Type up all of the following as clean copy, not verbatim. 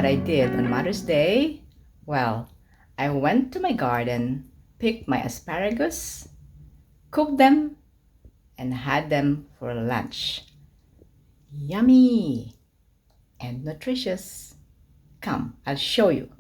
what I did on Mother's Day? Well, I went to my garden, picked my asparagus, cooked them, and had them for lunch. Yummy and nutritious. Come, I'll show you.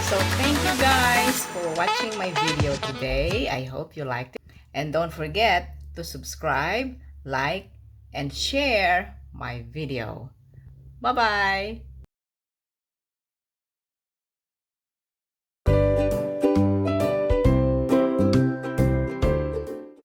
So thank you guys for watching my video today. I hope you liked it. And don't forget to subscribe, like, and share my video. Bye-bye.